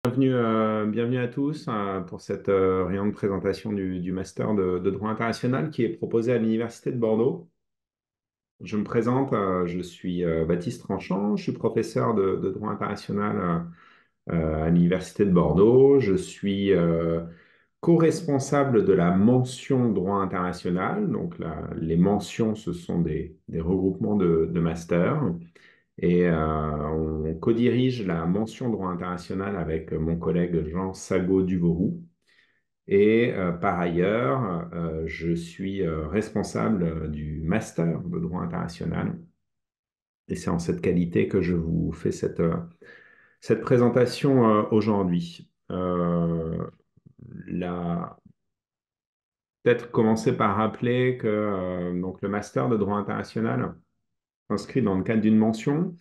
Bienvenue à tous pour cette réunion de présentation du master de droit international qui est proposé à l'Université de Bordeaux. Je me présente, je suis Baptiste Tranchant, je suis professeur de droit international à l'Université de Bordeaux. Je suis co-responsable de la mention droit international. Donc les mentions, ce sont des regroupements de masters. Et on co-dirige la mention droit international avec mon collègue Jean Sago-Duvauroux. Et par ailleurs, je suis responsable du master de droit international. Et c'est en cette qualité que je vous fais cette présentation aujourd'hui. La- Peut-être commencer par rappeler que donc le master de droit international s'inscrit dans le cadre d'une mention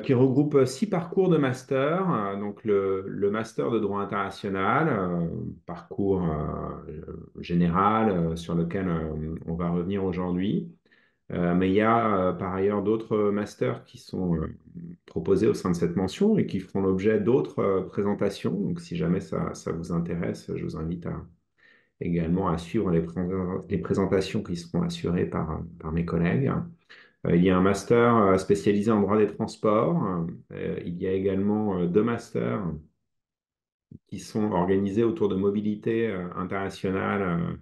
qui regroupe 6 parcours de master. Donc le master de droit international, parcours général sur lequel on va revenir aujourd'hui. Mais il y a par ailleurs d'autres masters qui sont proposés au sein de cette mention et qui feront l'objet d'autres présentations. Donc si jamais ça vous intéresse, je vous invite également à suivre les présentations qui seront assurées par mes collègues. Il y a un master spécialisé en droit des transports. Il y a également 2 masters qui sont organisés autour de mobilité internationale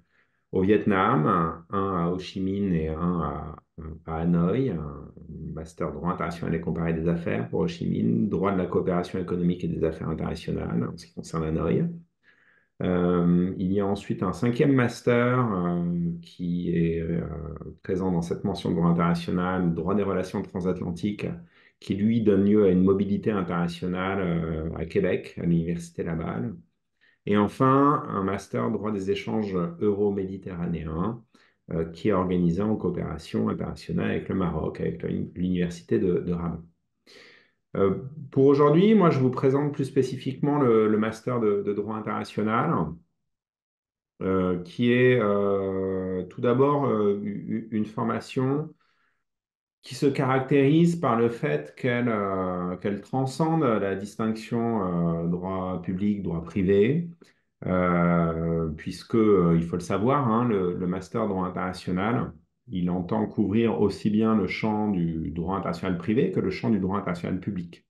au Vietnam, un à Ho Chi Minh et un à Hanoï, un master droit international et comparé des affaires pour Ho Chi Minh, droit de la coopération économique et des affaires internationales en ce qui concerne Hanoï. Il y a ensuite un 5e master qui est présent dans cette mention de droit international, droit des relations transatlantiques, qui lui donne lieu à une mobilité internationale à Québec, à l'Université Laval. Et enfin, un master droit des échanges euro-méditerranéens qui est organisé en coopération internationale avec le Maroc, avec l'Université de Rabat. Euh, pour aujourd'hui, moi, je vous présente plus spécifiquement le master de droit international qui est tout d'abord une formation qui se caractérise par le fait qu'elle transcende la distinction droit public, droit privé, puisque, il faut le savoir, hein, le master droit international, il entend couvrir aussi bien le champ du droit international privé que le champ du droit international public.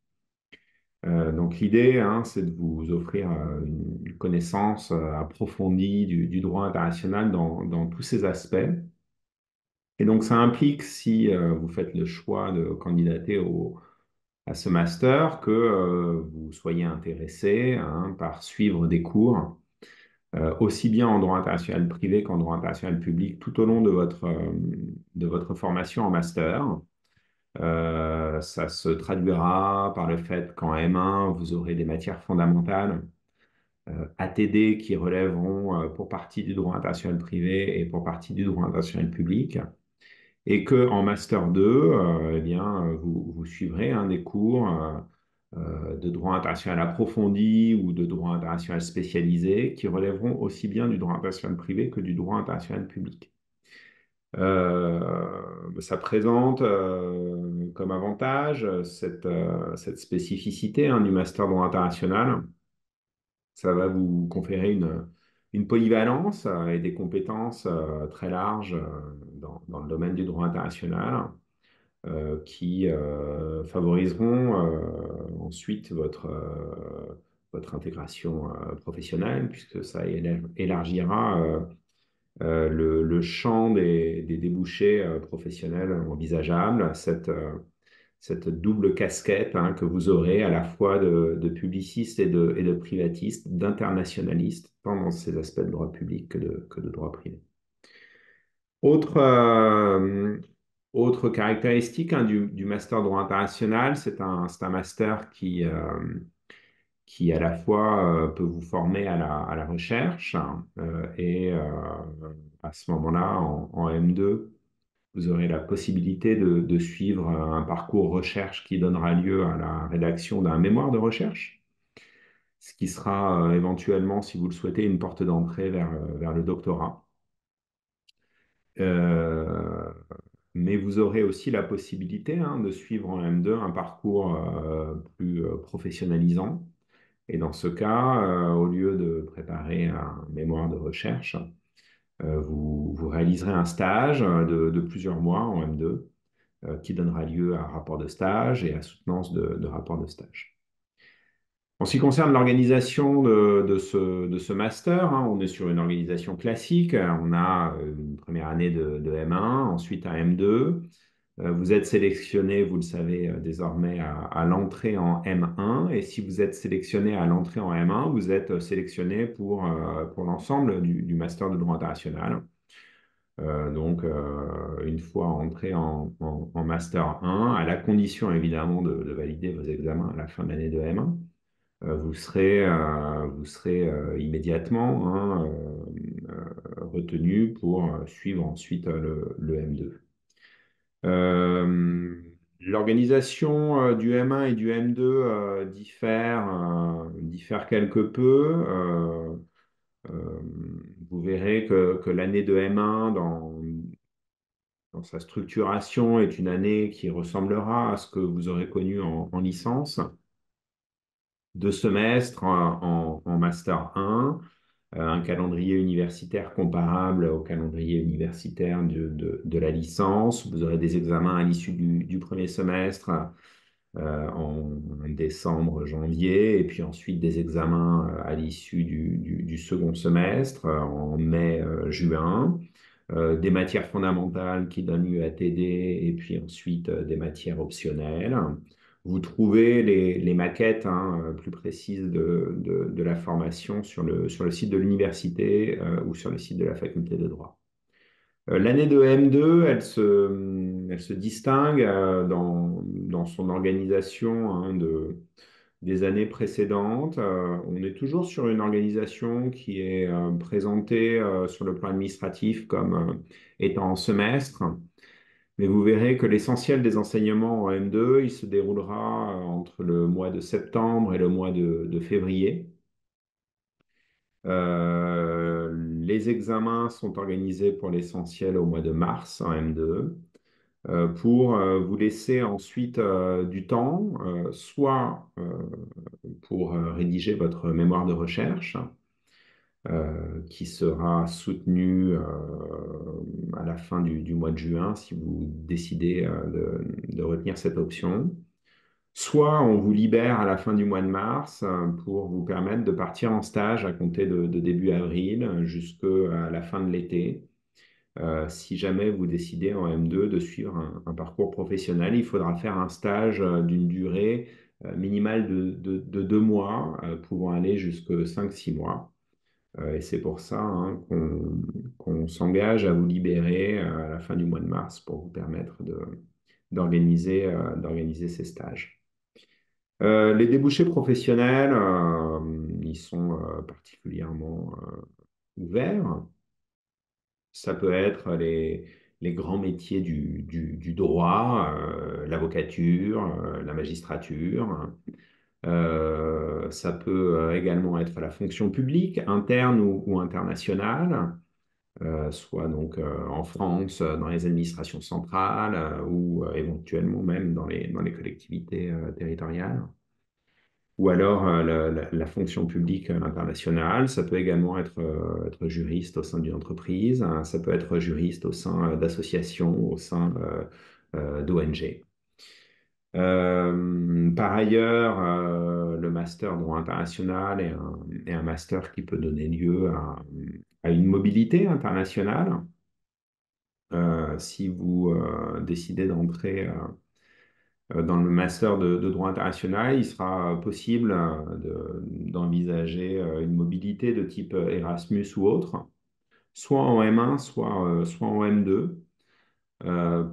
Donc l'idée, hein, c'est de vous offrir une connaissance approfondie du droit international dans tous ses aspects. Et donc ça implique, si vous faites le choix de candidater à ce master, que vous soyez intéressé hein, par suivre des cours, aussi bien en droit international privé qu'en droit international public, tout au long de votre formation en master. Ça se traduira par le fait qu'en M1, vous aurez des matières fondamentales ATD qui relèveront pour partie du droit international privé et pour partie du droit international public. Et qu'en Master 2, eh bien, vous suivrez des cours de droit international approfondi ou de droit international spécialisé qui relèveront aussi bien du droit international privé que du droit international public. Ça présente comme avantage cette spécificité du master droit international. Ça va vous conférer une polyvalence et des compétences très larges dans le domaine du droit international qui favoriseront ensuite votre intégration professionnelle puisque ça élargira le champ des débouchés professionnels envisageables, cette double casquette que vous aurez à la fois de publiciste et de privatiste, d'internationaliste, tant dans ces aspects de droit public que de droit privé. Autre, autre caractéristique du master droit international, c'est un master qui à la fois peut vous former à la recherche et à ce moment-là, en M2, vous aurez la possibilité de suivre un parcours recherche qui donnera lieu à la rédaction d'un mémoire de recherche, ce qui sera éventuellement, si vous le souhaitez, une porte d'entrée vers le doctorat. Euh, mais vous aurez aussi la possibilité de suivre en M2 un parcours plus professionnalisant Et dans ce cas, au lieu de préparer un mémoire de recherche, vous réaliserez un stage de plusieurs mois en M2 qui donnera lieu à un rapport de stage et à soutenance de rapport de stage. En ce qui concerne l'organisation de ce master, hein, on est sur une organisation classique. On a une première année de M1, ensuite un M2. Vous êtes sélectionné, vous le savez désormais, à l'entrée en M1. Et si vous êtes sélectionné à l'entrée en M1, vous êtes sélectionné pour l'ensemble du master de droit international. Une fois entré en Master 1, à la condition évidemment de valider vos examens à la fin de l'année de M1, vous serez immédiatement hein, retenu pour suivre ensuite le M2. Euh, L'organisation du M1 et du M2 diffère quelque peu. Euh, Vous verrez que l'année de M1 dans sa structuration est une année qui ressemblera à ce que vous aurez connu en licence. 2 semestres en Master 1, un calendrier universitaire comparable au calendrier universitaire de la licence. Vous aurez des examens à l'issue du premier semestre en décembre, janvier, et puis ensuite des examens à l'issue du second semestre en mai, juin. Des matières fondamentales qui donnent lieu à TD et puis ensuite des matières optionnelles. Vous trouvez les maquettes hein, plus précises de la formation sur le site de l'université ou sur le site de la faculté de droit. L'année de M2, elle se distingue dans son organisation hein, des années précédentes. On est toujours sur une organisation qui est présentée sur le plan administratif comme étant en semestre, mais vous verrez que l'essentiel des enseignements en M2, il se déroulera entre le mois de septembre et le mois de février. Les examens sont organisés pour l'essentiel au mois de mars en M2 pour vous laisser ensuite du temps, soit pour rédiger votre mémoire de recherche, qui sera soutenue à la fin du mois de juin si vous décidez de retenir cette option. Soit on vous libère à la fin du mois de mars pour vous permettre de partir en stage à compter de début avril jusqu'à la fin de l'été. Si jamais vous décidez en M2 de suivre un parcours professionnel, il faudra faire un stage d'une durée minimale de 2 mois, pouvant aller jusqu'à 5, 6 mois. Et c'est pour ça hein, qu'on s'engage à vous libérer à la fin du mois de mars pour vous permettre d'organiser ces stages. Les débouchés professionnels, ils sont particulièrement ouverts. Ça peut être les grands métiers du droit, l'avocature, la magistrature. Ça peut également être la fonction publique, interne ou internationale, soit donc en France, dans les administrations centrales ou éventuellement même dans les collectivités territoriales. Ou alors la fonction publique internationale, ça peut également être juriste au sein d'une entreprise, hein, ça peut être juriste au sein d'associations, au sein d'ONG. Par ailleurs, le master droit international est un master qui peut donner lieu à une mobilité internationale. Si vous décidez d'entrer dans le master de droit international, il sera possible d'envisager une mobilité de type Erasmus ou autre, soit en M1, soit en M2,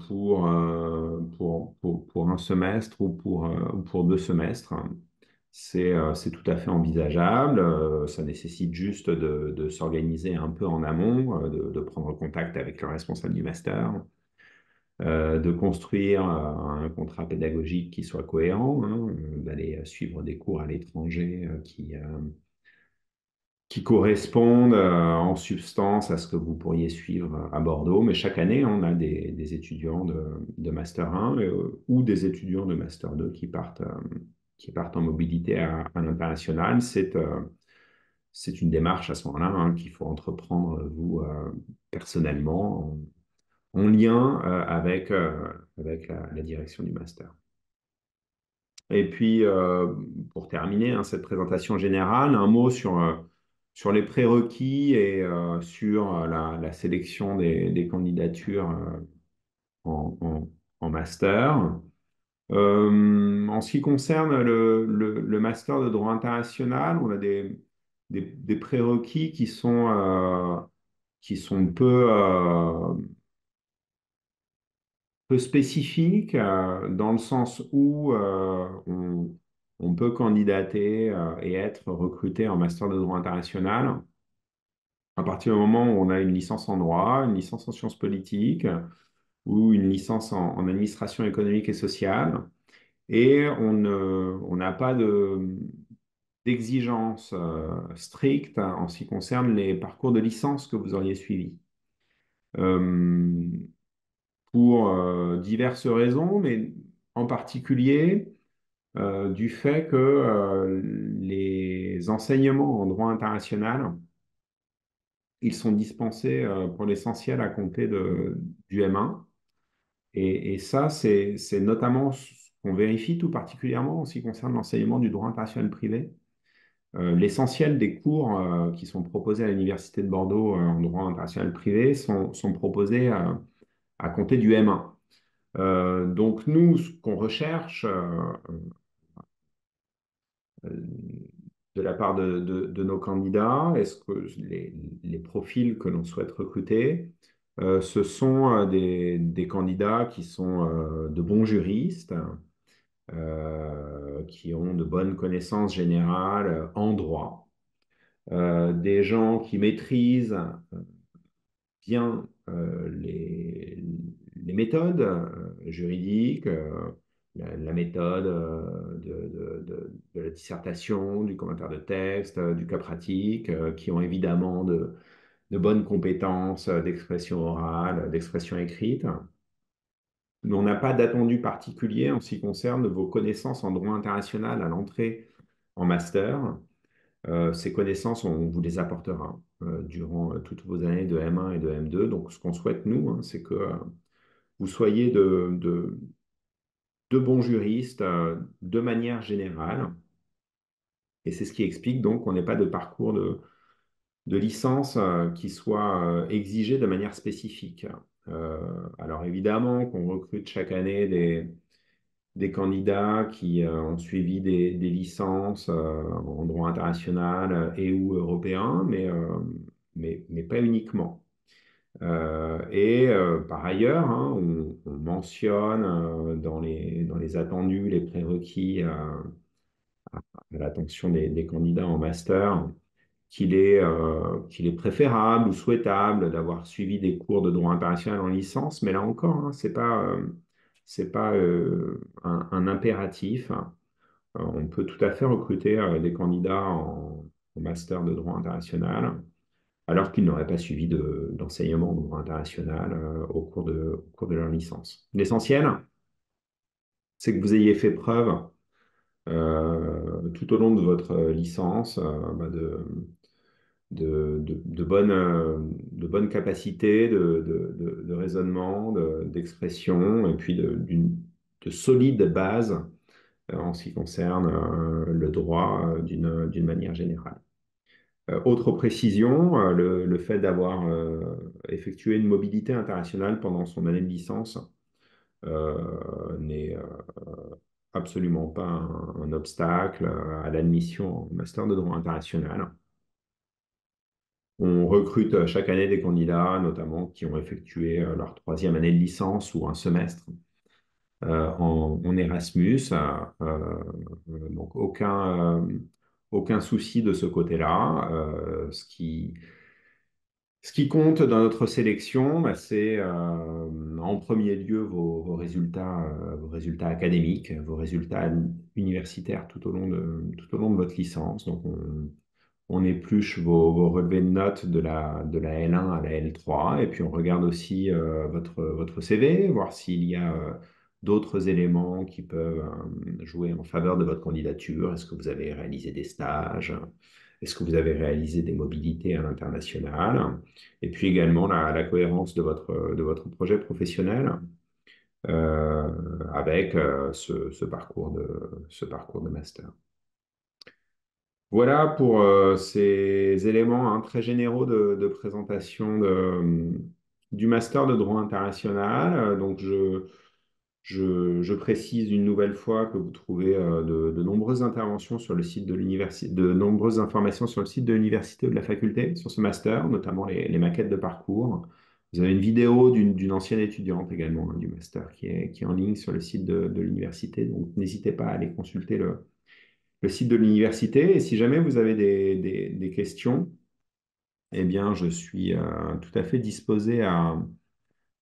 pour un semestre ou pour 2 semestres. C'est tout à fait envisageable. Ça nécessite juste de s'organiser un peu en amont, de prendre contact avec le responsable du master, de construire un contrat pédagogique qui soit cohérent, hein, d'aller suivre des cours à l'étranger qui correspondent en substance à ce que vous pourriez suivre à Bordeaux. Mais chaque année, on a des étudiants de Master 1 ou des étudiants de Master 2 qui partent qui partent en mobilité à l'international, c'est une démarche à ce moment-là hein, qu'il faut entreprendre, vous, personnellement, en lien avec la direction du master. Et puis, pour terminer hein, cette présentation générale, un mot sur les prérequis et sur la sélection des candidatures en, en- en master. En ce qui concerne le master de droit international, on a des prérequis qui sont peu spécifiques dans le sens où on peut candidater et être recruté en master de droit international à partir du moment où on a une licence en droit, une licence en sciences politiques ou une licence en administration économique et sociale. Et on n'a pas d'exigence stricte en ce qui concerne les parcours de licence que vous auriez suivis. Euh, pour diverses raisons, mais en particulier du fait que les enseignements en droit international, ils sont dispensés pour l'essentiel à compter du M1. Et ça, c'est notamment ce qu'on vérifie tout particulièrement en ce qui concerne l'enseignement du droit international privé. L'essentiel des cours qui sont proposés à l'Université de Bordeaux en droit international privé sont proposés à compter du M1. Donc nous, ce qu'on recherche de la part de nos candidats, est-ce que les profils que l'on souhaite recruter, ce sont des candidats qui sont de bons juristes, qui ont de bonnes connaissances générales en droit, des gens qui maîtrisent bien les méthodes juridiques, la méthode de la dissertation, du commentaire de texte, du cas pratique, qui ont évidemment de bonnes compétences d'expression orale, d'expression écrite. Mais on n'a pas d'attendu particulier en ce qui concerne vos connaissances en droit international à l'entrée en master. Ces connaissances, on vous les apportera durant toutes vos années de M1 et de M2. Donc, ce qu'on souhaite, nous, hein, c'est que vous soyez de bons juristes de manière générale. Et c'est ce qui explique donc qu'on n'ait pas de parcours de licence qui soit exigé de manière spécifique. Alors, évidemment, qu'on recrute chaque année des candidats qui ont suivi des licences en droit international et ou européen, mais pas uniquement. Par ailleurs, hein, on mentionne dans les attendus, les prérequis à l'attention des candidats en master, qu'il est préférable ou souhaitable d'avoir suivi des cours de droit international en licence, mais là encore, hein, c'est pas un impératif. On peut tout à fait recruter des candidats en master de droit international, alors qu'ils n'auraient pas suivi d'enseignement en droit international au cours de leur licence. L'essentiel, c'est que vous ayez fait preuve tout au long de votre licence de bonnes capacités de raisonnement, d'expression, et puis de solides bases en ce qui concerne le droit d'une manière générale. Autre précision, le fait d'avoir effectué une mobilité internationale pendant son année de licence n'est absolument pas un obstacle à l'admission en master de droit international. On recrute chaque année des candidats, notamment qui ont effectué leur troisième année de licence ou un semestre en Erasmus. Donc aucun souci de ce côté-là. Ce qui compte dans notre sélection, bah, c'est en premier lieu vos résultats académiques, vos résultats universitaires tout au long de votre licence. Donc, on épluche vos relevés de notes de la L1 à la L3, et puis on regarde aussi votre CV, voir s'il y a d'autres éléments qui peuvent jouer en faveur de votre candidature. Est-ce que vous avez réalisé des stages? Est-ce que vous avez réalisé des mobilités à l'international? Et puis également la cohérence de votre projet professionnel avec ce parcours de master. Voilà pour ces éléments très généraux de présentation du master de droit international. Donc, je précise une nouvelle fois que vous trouvez de nombreuses interventions sur le site de l'université, de nombreuses informations sur le site de l'université ou de la faculté sur ce master, notamment les maquettes de parcours. Vous avez une vidéo d'une ancienne étudiante également du master qui est en ligne sur le site de l'université. Donc, n'hésitez pas à aller consulter le site de l'université. Et si jamais vous avez des questions, eh bien, je suis tout à fait disposé à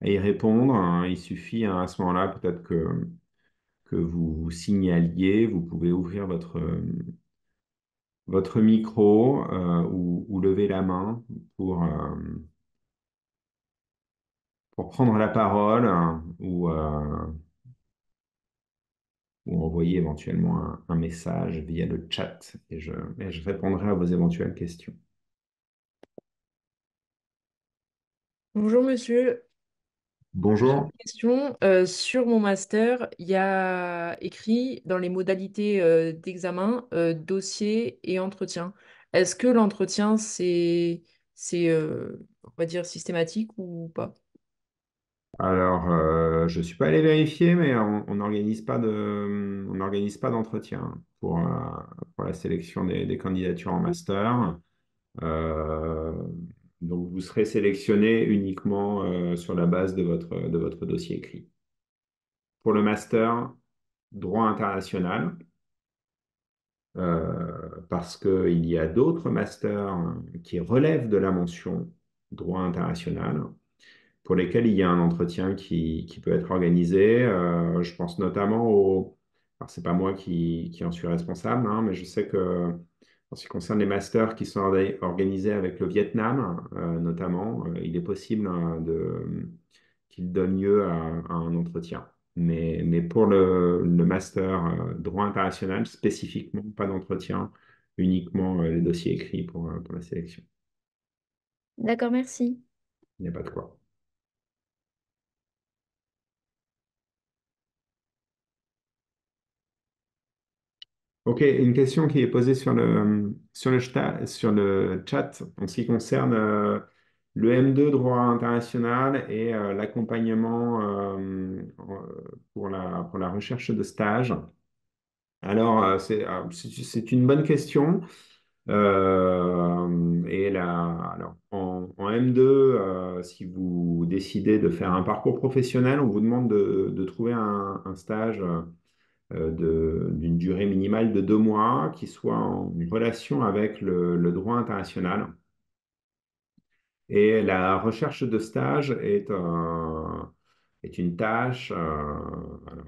y répondre, hein. Il suffit à ce moment-là peut-être que vous vous signaliez, vous pouvez ouvrir votre micro ou lever la main pour prendre la parole hein, ou envoyer éventuellement un message via le chat et je répondrai à vos éventuelles questions. Bonjour monsieur, j'ai une Bonjour. question. Sur mon master, il y a écrit dans les modalités d'examen, dossier et entretien. Est-ce que l'entretien, c'est on va dire, systématique ou pas? Alors, je ne suis pas allé vérifier, mais on n'organise pas d'entretien pour la sélection des candidatures en master. Euh, donc, vous serez sélectionné uniquement sur la base de votre dossier écrit. Pour le master droit international, parce qu'il y a d'autres masters qui relèvent de la mention droit international pour lesquels il y a un entretien qui peut être organisé. Je pense notamment au... Alors, c'est pas moi qui en suis responsable, hein, mais je sais que en ce qui concerne les masters qui sont organisés avec le Vietnam, notamment, il est possible qu'ils donnent lieu à un entretien. Mais pour le master droit international, spécifiquement, pas d'entretien, uniquement les dossiers écrits pour la sélection. D'accord, merci. Il n'y a pas de quoi. Ok, une question qui est posée sur le chat en ce qui concerne le M2 droit international et l'accompagnement pour la recherche de stage. Alors, c'est une bonne question. Alors, en M2, si vous décidez de faire un parcours professionnel, on vous demande de trouver un stage d'une durée minimale de 2 mois qui soit en relation avec le droit international. Et la recherche de stage est une tâche alors,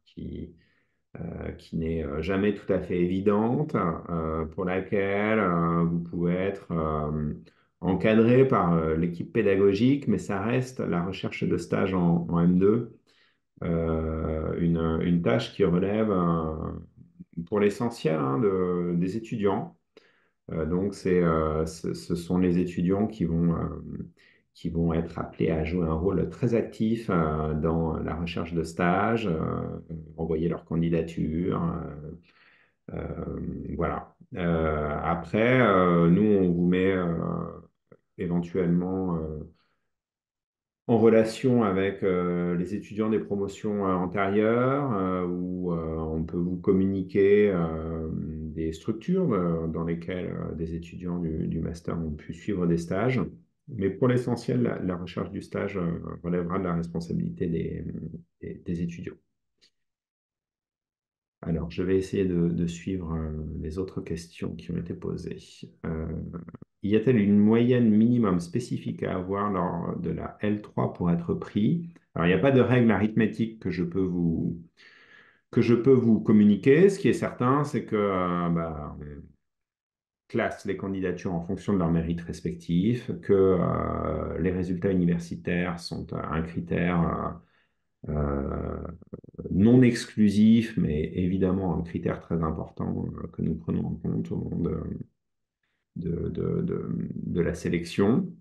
qui, qui n'est jamais tout à fait évidente, pour laquelle vous pouvez être encadré par l'équipe pédagogique, mais ça reste la recherche de stage en M2 une tâche qui relève pour l'essentiel hein, des étudiants. Donc, ce sont les étudiants qui vont être appelés à jouer un rôle très actif dans la recherche de stage, envoyer leur candidature. Voilà. Après, nous, on vous met éventuellement en relation avec les étudiants des promotions antérieures, où on peut vous communiquer des structures dans lesquelles des étudiants du master ont pu suivre des stages. Mais pour l'essentiel, la recherche du stage relèvera de la responsabilité des étudiants. Alors, je vais essayer de suivre les autres questions qui ont été posées. Y a-t-il une moyenne minimum spécifique à avoir lors de la L3 pour être pris? Alors, il n'y a pas de règle arithmétique que je peux vous communiquer. Ce qui est certain, c'est que on classe les candidatures en fonction de leurs mérites respectifs, que les résultats universitaires sont un critère euh, non exclusif, mais évidemment un critère très important que nous prenons en compte au moment de la sélection.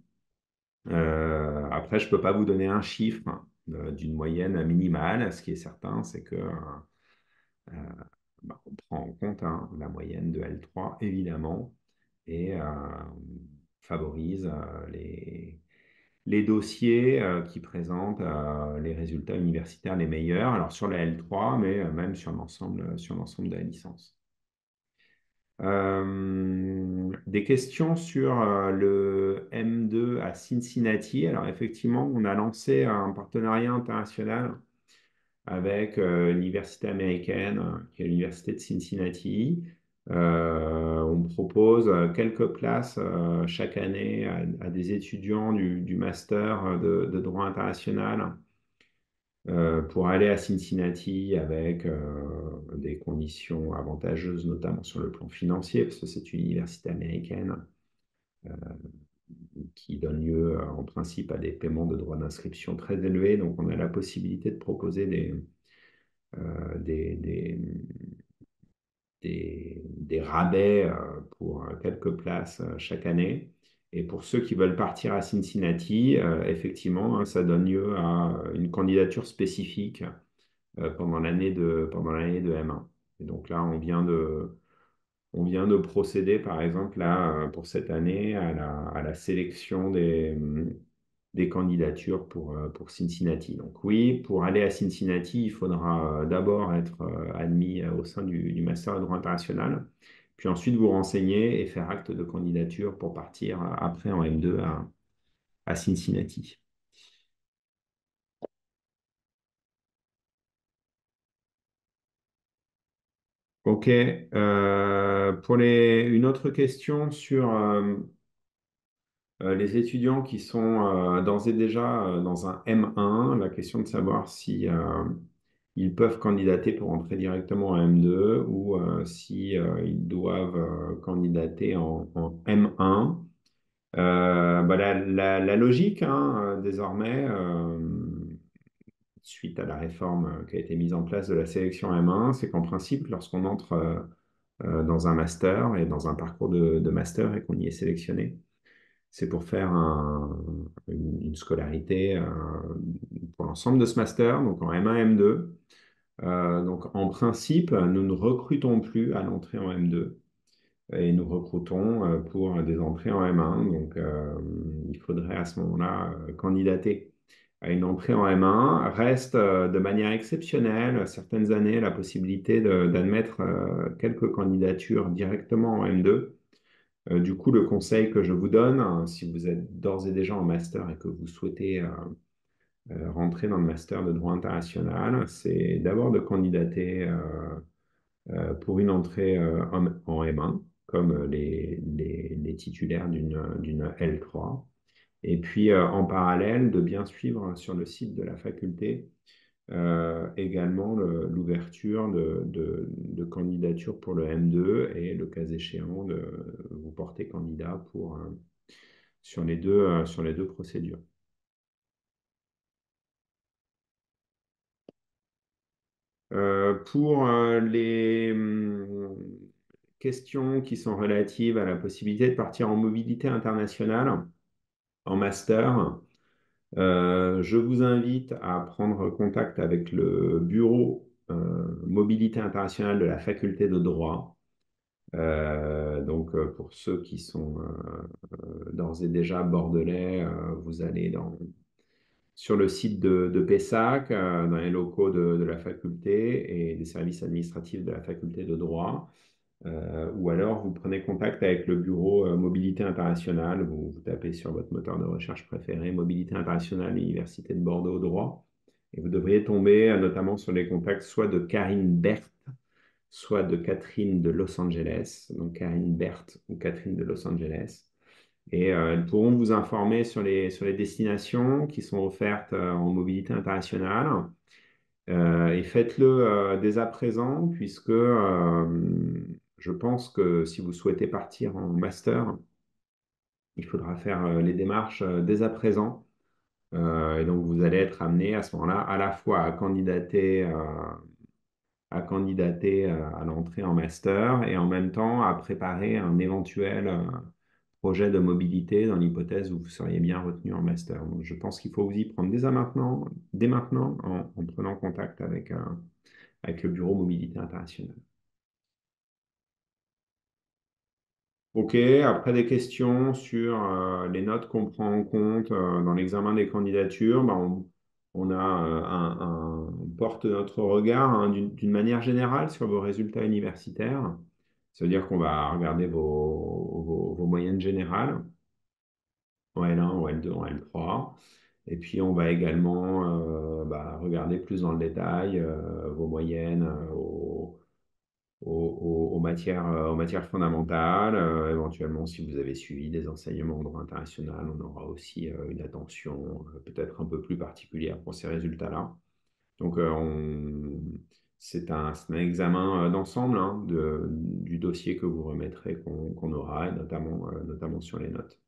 Après, je ne peux pas vous donner un chiffre d'une moyenne minimale. Ce qui est certain, c'est que bah, on prend en compte la moyenne de L3, évidemment, et favorise les dossiers qui présentent les résultats universitaires les meilleurs, alors sur la L3, mais même sur l'ensemble de la licence. Des questions sur le M2 à Cincinnati. Alors effectivement, on a lancé un partenariat international avec l'université américaine, qui est l'université de Cincinnati. On propose quelques places chaque année à des étudiants du master de droit international pour aller à Cincinnati avec des conditions avantageuses, notamment sur le plan financier, parce que c'est une université américaine qui donne lieu en principe à des paiements de droits d'inscription très élevés. Donc on a la possibilité de proposer euh, des, des, des rabais pour quelques places chaque année. Et pour ceux qui veulent partir à Cincinnati, effectivement, ça donne lieu à une candidature spécifique pendant l'année de M1. Et donc là, on vient de procéder, par exemple, là, pour cette année, à la sélection des candidatures pour Cincinnati. Donc oui, pour aller à Cincinnati, il faudra d'abord être admis au sein du Master de droit international, puis ensuite vous renseigner et faire acte de candidature pour partir après en M2 à Cincinnati. OK. Pour une autre question sur les étudiants qui sont d'ores et déjà dans un M1, la question de savoir si ils peuvent candidater pour entrer directement en M2 ou si ils doivent candidater en M1. Bah, la logique, désormais, suite à la réforme qui a été mise en place de la sélection M1, c'est qu'en principe, lorsqu'on entre dans un master et dans un parcours de master et qu'on y est sélectionné, c'est pour faire une scolarité pour l'ensemble de ce master, donc en M1, M2. Donc en principe, nous ne recrutons plus à l'entrée en M2 et nous recrutons pour des entrées en M1. Donc il faudrait à ce moment-là candidater à une entrée en M1. Reste de manière exceptionnelle, certaines années, la possibilité d'admettre quelques candidatures directement en M2. Du coup, le conseil que je vous donne, si vous êtes d'ores et déjà en master et que vous souhaitez rentrer dans le master de droit international, c'est d'abord de candidater pour une entrée en M1, comme les titulaires d'une L3. Et puis, en parallèle, de bien suivre sur le site de la faculté également l'ouverture de candidature pour le M2 et le cas échéant de vous porter candidat sur les deux procédures. Pour les questions qui sont relatives à la possibilité de partir en mobilité internationale, en master, je vous invite à prendre contact avec le bureau mobilité internationale de la faculté de droit. Donc, pour ceux qui sont d'ores et déjà bordelais, vous allez sur le site de Pessac, dans les locaux de la faculté et des services administratifs de la faculté de droit. Ou alors, vous prenez contact avec le bureau Mobilité internationale. Vous tapez sur votre moteur de recherche préféré Mobilité internationale, Université de Bordeaux droit. Et vous devriez tomber notamment sur les contacts soit de Karine Berthe, soit de Catherine de Los Angeles. Donc, Karine Berthe ou Catherine de Los Angeles. Et elles pourront vous informer sur les destinations qui sont offertes en mobilité internationale. Et faites-le dès à présent, puisque je pense que si vous souhaitez partir en master, il faudra faire les démarches dès à présent Et donc, vous allez être amené à ce moment-là à la fois à candidater à l'entrée en master et en même temps à préparer un éventuel projet de mobilité dans l'hypothèse où vous seriez bien retenu en master. Donc, je pense qu'il faut vous y prendre dès maintenant en prenant contact avec le Bureau Mobilité Internationale. Ok, après des questions sur les notes qu'on prend en compte dans l'examen des candidatures, ben, on a on porte notre regard hein, d'une manière générale sur vos résultats universitaires. Ça veut dire qu'on va regarder vos moyennes générales en L1, en L2, en L3. Et puis on va également regarder plus dans le détail vos moyennes aux matières fondamentales. Éventuellement, si vous avez suivi des enseignements en droit international, on aura aussi une attention peut-être un peu plus particulière pour ces résultats-là. Donc, c'est un examen d'ensemble hein, du dossier que vous remettrez qu'on aura, et notamment sur les notes.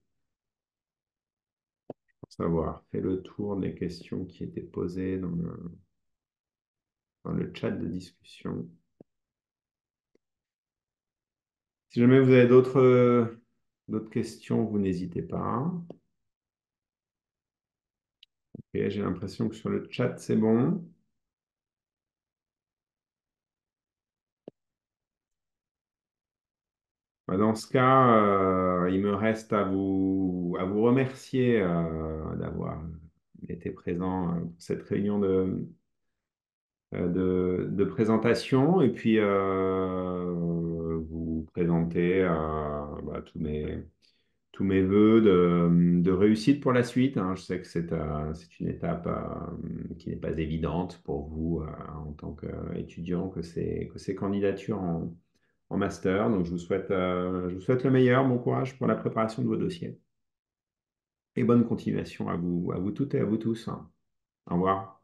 Pour savoir, fait le tour des questions qui étaient posées dans le chat de discussion. Si jamais vous avez d'autres questions, vous n'hésitez pas. Ok, j'ai l'impression que sur le chat, c'est bon. Bah, dans ce cas, il me reste à vous remercier d'avoir été présent pour cette réunion de présentation et puis vous présenter tous mes vœux de réussite pour la suite, hein. Je sais que c'est une étape qui n'est pas évidente pour vous en tant qu'étudiant, que ces candidatures en master. Donc, je vous souhaite le meilleur, bon courage pour la préparation de vos dossiers et bonne continuation à vous toutes et à vous tous, hein. Au revoir.